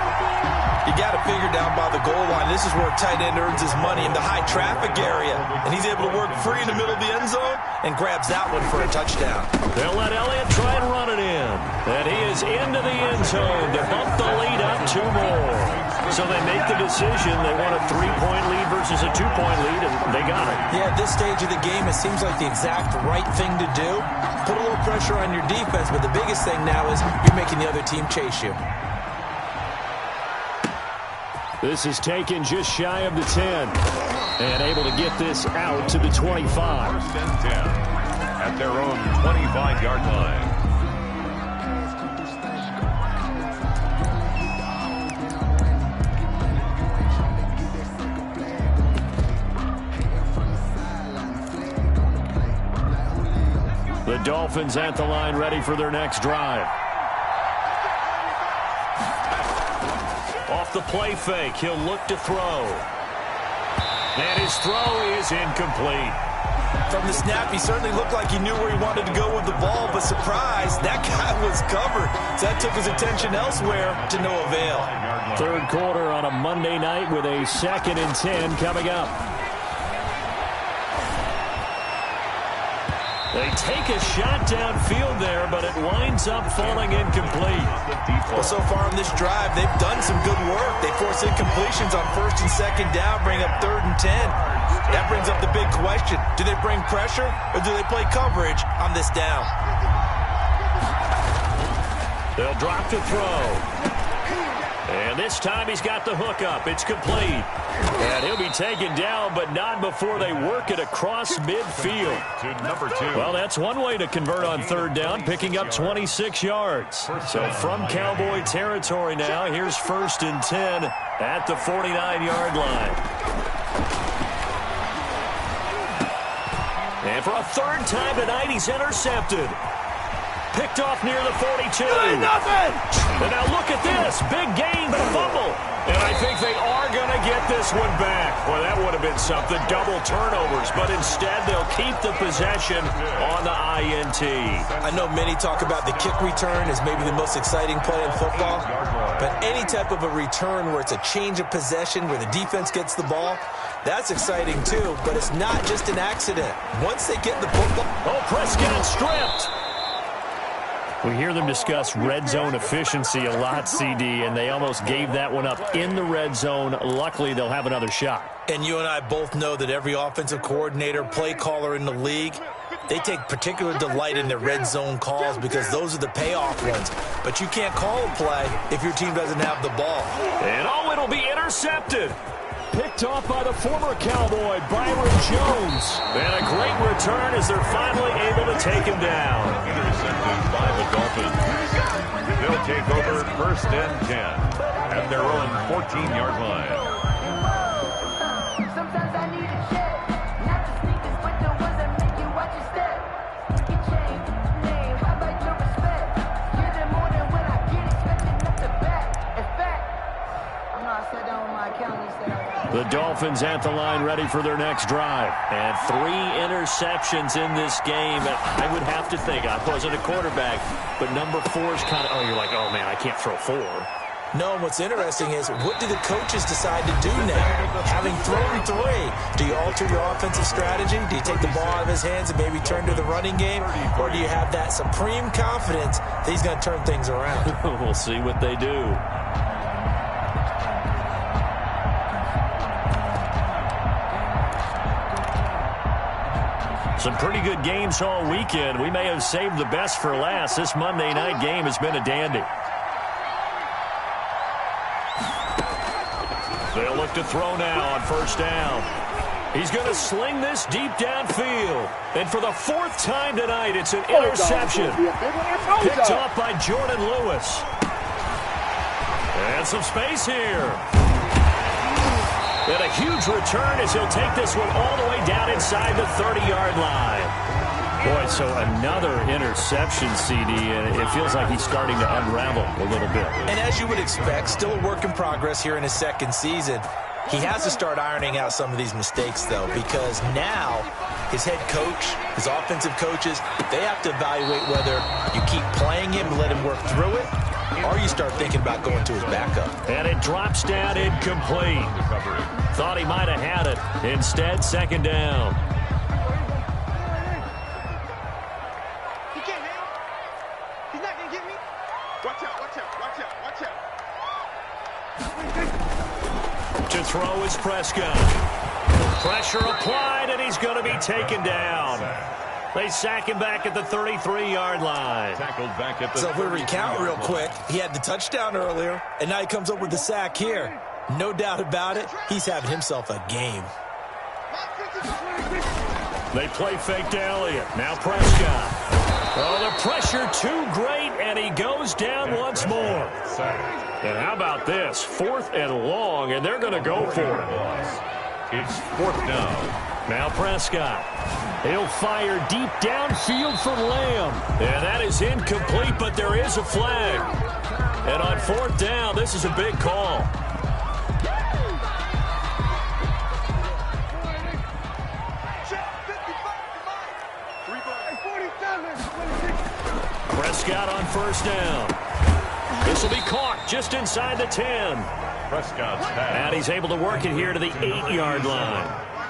You got to figure down by the goal line. This is where a tight end earns his money in the high traffic area. And he's able to work free in the middle of the end zone and grabs that one for a touchdown. They'll let Elliott try and run it in. And he is into the end zone to bump the lead up 2 more. So they make the decision. They want a 3-point lead versus a 2-point lead, and they got it. Yeah, at this stage of the game, it seems like the exact right thing to do. Put a little pressure on your defense, but the biggest thing now is you're making the other team chase you. This is taken just shy of the 10. And able to get this out to the 25. 1st and 10 at their own 25-yard line. The Dolphins at the line, ready for their next drive. Off the play fake, he'll look to throw. And his throw is incomplete. From the snap, he certainly looked like he knew where he wanted to go with the ball, but surprise, that guy was covered. So that took his attention elsewhere to no avail. Third quarter on a Monday night with a 2nd and 10 coming up. They take a shot downfield there, but it winds up falling incomplete. Well, so far on this drive, they've done some good work. They force incompletions on 1st and 2nd down, bring up 3rd and 10. That brings up the big question. Do they bring pressure or do they play coverage on this down? They'll drop to throw. And this time he's got the hook up. It's complete. And he'll be taken down, but not before they work it across midfield. To number 2. Well, that's one way to convert on 3rd down, picking up 26 yards. So from Cowboy territory now, here's 1st and 10 at the 49-yard line. And for a 3rd time tonight, he's intercepted. Picked off near the 42. And now look at this. Big gain, but a fumble. And I think they are going to get this one back. Well, that would have been something. Double turnovers. But instead, they'll keep the possession on the INT. I know many talk about the kick return as maybe the most exciting play in football. But any type of a return where it's a change of possession, where the defense gets the ball, that's exciting too. But it's not just an accident. Once they get the football. Oh, Prescott stripped. We hear them discuss red zone efficiency a lot, CD, and they almost gave that one up in the red zone. Luckily, they'll have another shot. And you and I both know that every offensive coordinator, play caller in the league, they take particular delight in their red zone calls because those are the payoff ones. But you can't call a play if your team doesn't have the ball. And oh, it'll be intercepted. Picked off by the former Cowboy, Byron Jones. And a great return as they're finally able to take him down. Intercepted by the Dolphins. They'll take over 1st and 10 at their own 14-yard line. Sometimes I need a check, not the sneakers, but the ones that make you watch your step. You change name, how about your respect? You're the morning when I get expecting up the back. In fact, I know I sat down with my accountant, he said The Dolphins at the line ready for their next drive. And 3 interceptions in this game. I would have to think, I wasn't a quarterback, but number 4 is kind of, oh, you're like, oh, man, I can't throw 4. No, what's interesting is what do the coaches decide to do now? Having thrown 3, do you alter your offensive strategy? Do you take the ball out of his hands and maybe turn to the running game? Or do you have that supreme confidence that he's going to turn things around? We'll see what they do. Some pretty good games all weekend. We may have saved the best for last. This Monday night game has been a dandy. They'll look to throw now on 1st down. He's going to sling this deep downfield. And for the 4th time tonight, it's an interception. Picked off by Jordan Lewis. And some space here. And a huge return as he'll take this one all the way down inside the 30-yard line. Boy, so another interception, CD, and it feels like he's starting to unravel a little bit. And as you would expect, still a work in progress here in his 2nd season. He has to start ironing out some of these mistakes, though, because now his head coach, his offensive coaches, they have to evaluate whether you keep playing him and let him work through it, or you start thinking about going to his backup. And it drops down incomplete. Thought he might have had it. Instead, 2nd down. He can't hit him. He's not going to get me. Watch out, watch out, watch out, watch out. To throw is Prescott. Pressure applied, and he's going to be taken down. They sack him back at the 33-yard line. Tackled back at the So if we recount real quick, he had the touchdown earlier, and now he comes up with the sack here. No doubt about it, he's having himself a game. They play fake to Elliott. Now Prescott. Oh, the pressure too great, and he goes down once more. And how about this? 4th and long, and they're going to go for it. It's 4th down. Now Prescott. He'll fire deep downfield for Lamb. And that is incomplete, but there is a flag. And on 4th down, this is a big call. Prescott on first down. This will be caught just inside the 10. Prescott's pass. And he's able to work it here to the 8-yard line.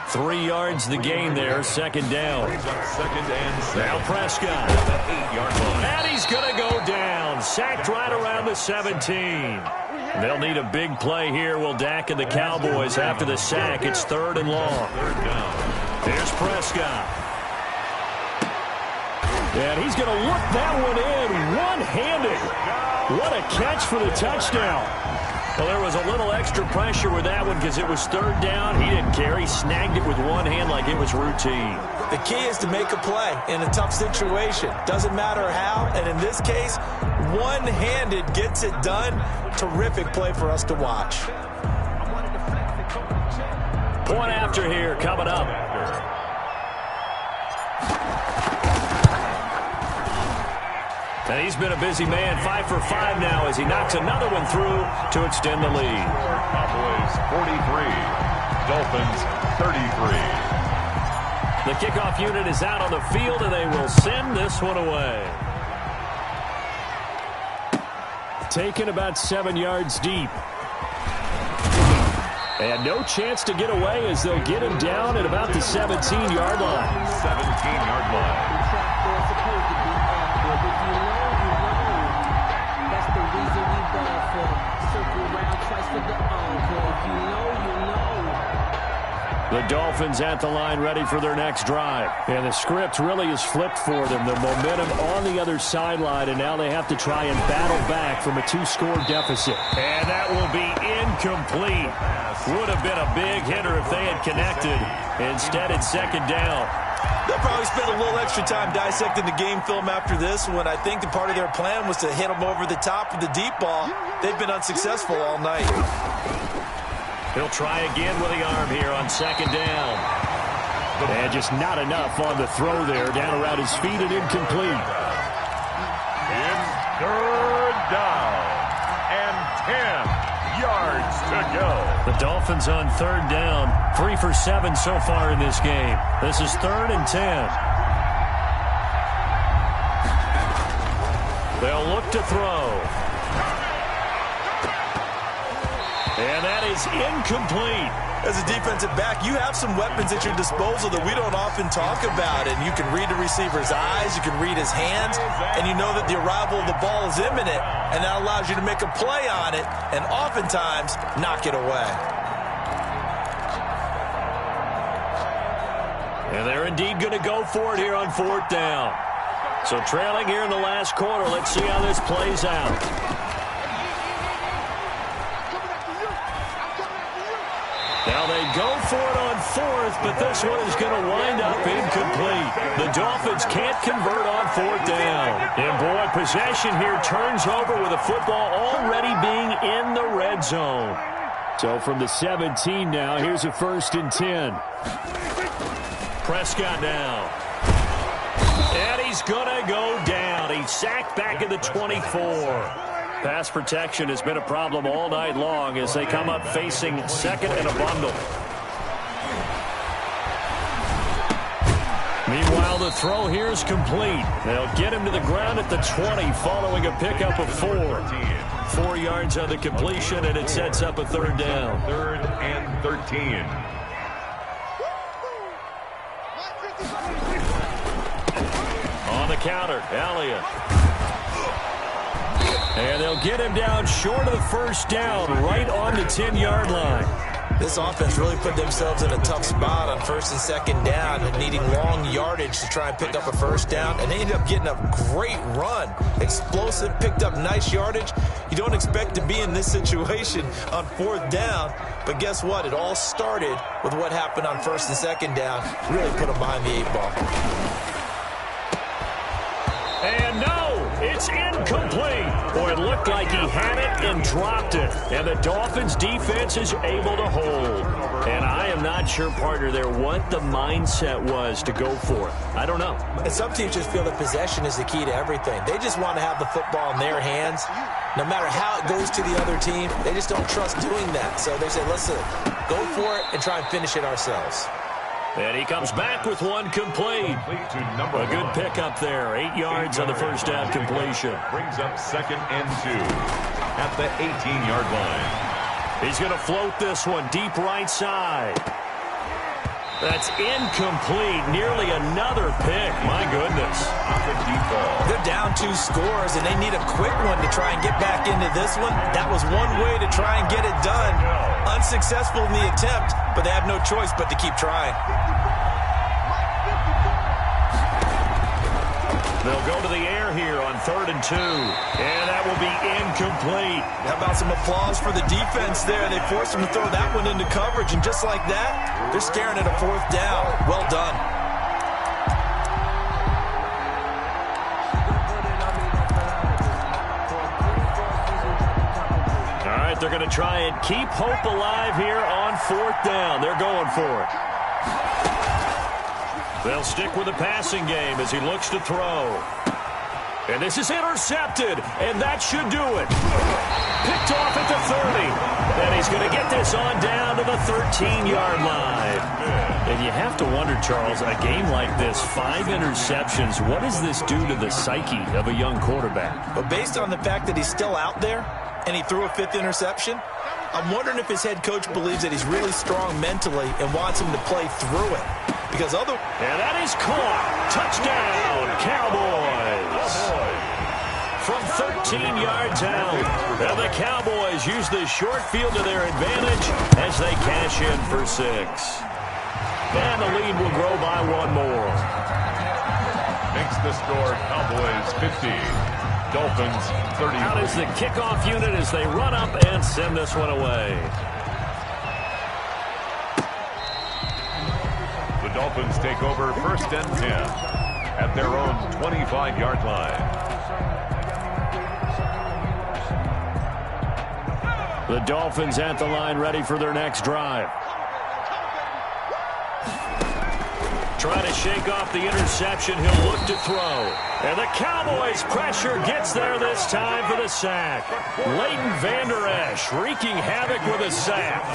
3 yards the gain there, second down. Second and 7. Now Prescott. That 8-yard line. And he's going to go down. Sacked right around the 17. They'll need a big play here, will Dak and the Cowboys after the sack. It's 3rd and long. Third down. Here's Prescott. And he's going to look that one in one-handed. What a catch for the touchdown. Well, there was a little extra pressure with that one because it was 3rd down. He didn't care. He snagged it with one hand like it was routine. The key is to make a play in a tough situation. Doesn't matter how, and in this case, one-handed gets it done. Terrific play for us to watch. Point after here coming up. And he's been a busy man, 5 for 5 now as he knocks another one through to extend the lead. Cowboys 43, Dolphins 33. The kickoff unit is out on the field, and they will send this one away. Taken about 7 yards deep. And no chance to get away as they'll get him down at about the 17-yard line. 17-yard line. The Dolphins at the line ready for their next drive. And the script really is flipped for them. The momentum on the other sideline, and now they have to try and battle back from a 2-score deficit. And that will be incomplete. Would have been a big hitter if they had connected. Instead, it's 2nd down. They'll probably spend a little extra time dissecting the game film after this one. I think the part of their plan was to hit them over the top of the deep ball. They've been unsuccessful all night. He'll try again with the arm here on 2nd down. And just not enough on the throw there. Down around his feet and incomplete. It's 3rd down and 10 yards to go. The Dolphins on 3rd down. 3 for 7 so far in this game. This is 3rd and 10. They'll look to throw. And that is incomplete. As a defensive back, you have some weapons at your disposal that we don't often talk about. And you can read the receiver's eyes, you can read his hands, and you know that the arrival of the ball is imminent. And that allows you to make a play on it and oftentimes knock it away. And they're indeed going to go for it here on 4th down. So trailing here in the last quarter, let's see how this plays out. Now they go for it on 4th, but this one is going to wind up incomplete. The Dolphins can't convert on 4th down. And boy, possession here turns over with the football already being in the red zone. So from the 17 now, here's a 1st and 10. Prescott now. And he's going to go down. He's sacked back at the 24. Pass protection has been a problem all night long as they come up facing 2nd and a bundle. Meanwhile, the throw here is complete. They'll get him to the ground at the 20 following a pickup of 4. 4 yards on the completion, and it sets up a 3rd down. 3rd and 13. On the counter, Elliott. And they'll get him down short of the 1st down, right on the 10-yard line. This offense really put themselves in a tough spot on 1st and 2nd down and needing long yardage to try and pick up a 1st down. And they ended up getting a great run. Explosive, picked up nice yardage. You don't expect to be in this situation on 4th down. But guess what? It all started with what happened on 1st and 2nd down. Really put them behind the 8 ball. And no, it's incomplete. Boy, it looked like he had it and dropped it. And the Dolphins' defense is able to hold. And I am not sure, partner, there what the mindset was to go for it. I don't know. And some teams just feel that possession is the key to everything. They just want to have the football in their hands. No matter how it goes to the other team, they just don't trust doing that. So they say, let's go for it and try and finish it ourselves. And he comes back with one complete. A good pickup there. 8 yards on the first down completion. Brings up 2nd and 2 at the 18-yard line. He's going to float this one deep right side. That's incomplete. Nearly another pick. My goodness. They're down 2 scores, and they need a quick one to try and get back into this one. That was one way to try and get it done. Unsuccessful in the attempt, but they have no choice but to keep trying. They'll go to the air here on 3rd and 2. And that will be incomplete. How about some applause for the defense there? They forced him to throw that one into coverage, and just like that, they're staring at a 4th down. Well done. All right, they're going to try and keep hope alive here on 4th down. They're going for it. They'll stick with the passing game as he looks to throw. And this is intercepted, and that should do it. Picked off at the 30. And he's going to get this on down to the 13-yard line. And you have to wonder, Charles, a game like this, 5 interceptions, what does this do to the psyche of a young quarterback? But based on the fact that he's still out there and he threw a 5th interception, I'm wondering if his head coach believes that he's really strong mentally and wants him to play through it. Because other... And that is caught. Touchdown, Cowboys. From 13 yards out, and the Cowboys use the short field to their advantage as they cash in for 6. And the lead will grow by 1 more. Makes the score Cowboys 50. Dolphins 30. Out is the kickoff unit as they run up and send this one away. The Dolphins take over 1st and 10 at their own 25-yard line. The Dolphins at the line ready for their next drive. Trying to shake off the interception. He'll look to throw. And the Cowboys pressure gets there this time for the sack. Leighton Vander Esch wreaking havoc with a sack.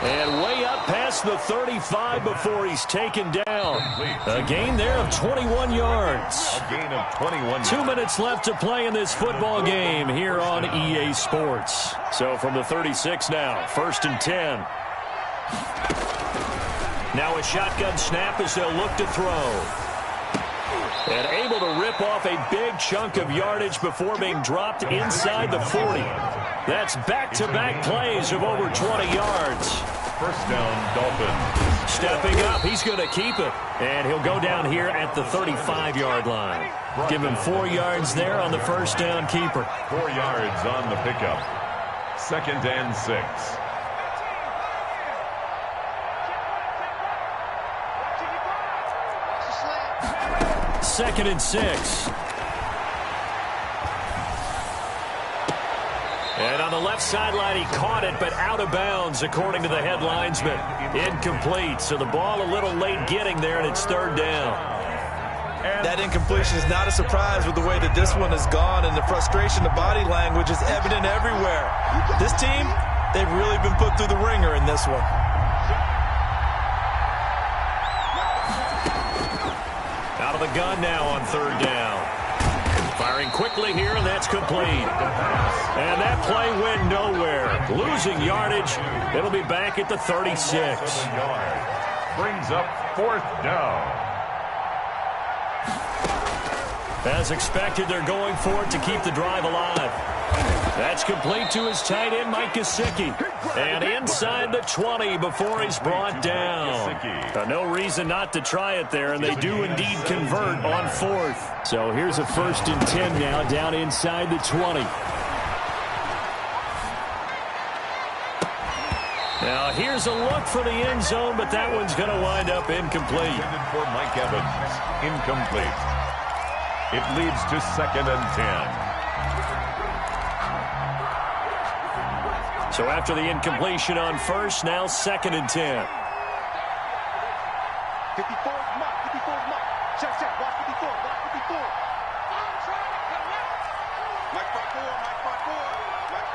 And way up past the 35 before he's taken down. A gain there of 21 yards. A gain of 21. 2 minutes left to play in this football game here on EA Sports. So from the 36 now, 1st and 10. Now a shotgun snap as they'll look to throw. And able to rip off a big chunk of yardage before being dropped inside the 40. That's back-to-back plays of over 20 yards. 1st down, Dolphins. Stepping up, he's going to keep it. And he'll go down here at the 35-yard line. Give him 4 yards there on the 1st down keeper. 4 yards on the pickup. 2nd and 6. 2nd and 6. And on the left sideline, he caught it, but out of bounds, according to the head linesman. Incomplete, so the ball a little late getting there, and it's 3rd down. That incompletion is not a surprise with the way that this one has gone, and the frustration, the body language is evident everywhere. This team, they've really been put through the ringer in this one. Out of the gun now on 3rd down. Firing quickly here, and that's complete. And that play went nowhere. Losing yardage. It'll be back at the 36. Brings up 4th down. As expected, they're going for it to keep the drive alive. That's complete to his tight end, Mike Gesicki. And inside the 20 before he's brought down. No reason not to try it there, and they do indeed convert on 4th. So here's a 1st and 10 now, down inside the 20. Now here's a look for the end zone, but that one's going to wind up incomplete. Intended for Mike Evans. Incomplete. It leads to 2nd and 10. So after the incompletion on 1st, now 2nd and 10. 54 mark, 54 mark. Check, watch 54, watch 54. I'm trying to connect. Mike 54, Mike 54, Mike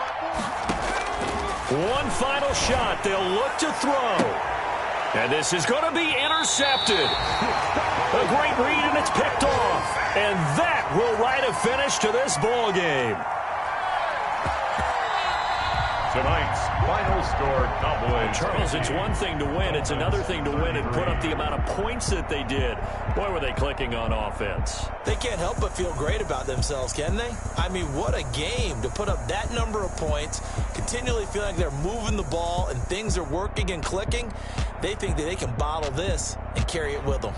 54. One final shot. They'll look to throw. And this is going to be intercepted. A great read, and it's picked off. And that will write a finish to this ball game. Tonight's final score, Cowboys. Charles, it's one thing to win. It's another thing to win and put up the amount of points that they did. Boy, were they clicking on offense. They can't help but feel great about themselves, can they? I mean, what a game to put up that number of points, continually feel like they're moving the ball and things are working and clicking. They think that they can bottle this and carry it with them.